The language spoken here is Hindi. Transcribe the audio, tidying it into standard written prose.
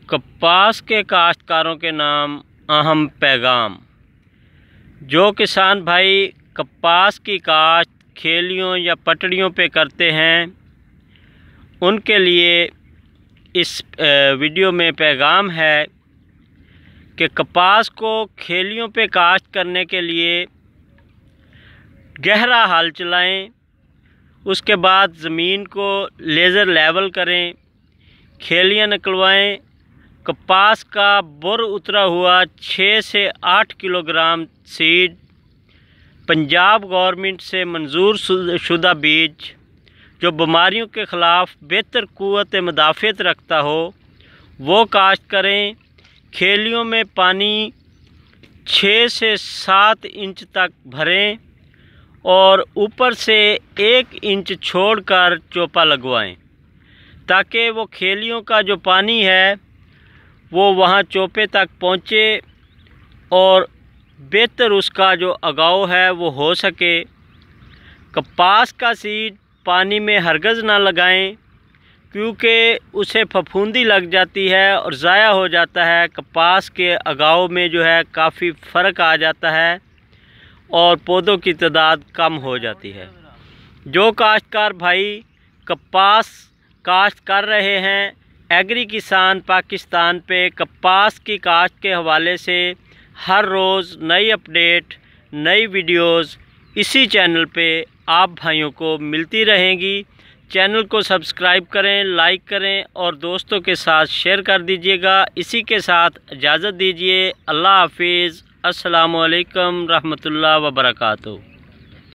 कपास के काश्तकारों के नाम अहम पैगाम। जो किसान भाई कपास की काश्त खेलियों या पटड़ियों पे करते हैं, उनके लिए इस वीडियो में पैगाम है कि कपास को खेलियों पे काश्त करने के लिए गहरा हल चलाएं, उसके बाद ज़मीन को लेज़र लेवल करें, खेलियां निकलवाएं। कपास का बुर उतरा हुआ 6 से 8 किलोग्राम सीड, पंजाब गवर्नमेंट से मंजूर शुदा बीज जो बीमारियों के ख़िलाफ़ बेहतर क़ुव्वत मुदाफ़ियत रखता हो, वो काश्त करें। खेलियों में पानी 6 से 7 इंच तक भरें और ऊपर से 1 इंच छोड़कर चोपा लगवाएं, ताकि वो खेलियों का जो पानी है वो वहाँ चोपे तक पहुँचे और बेहतर उसका जो अगाव है वो हो सके। कपास का सीड पानी में हरगज़ ना लगाएं, क्योंकि उसे फफूंदी लग जाती है और ज़ाया हो जाता है। कपास के अगाव में जो है काफ़ी फ़र्क आ जाता है और पौधों की तादाद कम हो जाती है। जो काश्तकार भाई कपास काश्त कर रहे हैं, एग्री किसान पाकिस्तान पे कपास की काश्त के हवाले से हर रोज़ नई अपडेट, नई वीडियोस इसी चैनल पे आप भाइयों को मिलती रहेंगी। चैनल को सब्सक्राइब करें, लाइक करें और दोस्तों के साथ शेयर कर दीजिएगा। इसी के साथ इजाज़त दीजिए। अल्लाह हाफिज़। अस्सलामु अलैकुम रहमतुल्लाह व बरकातुहू।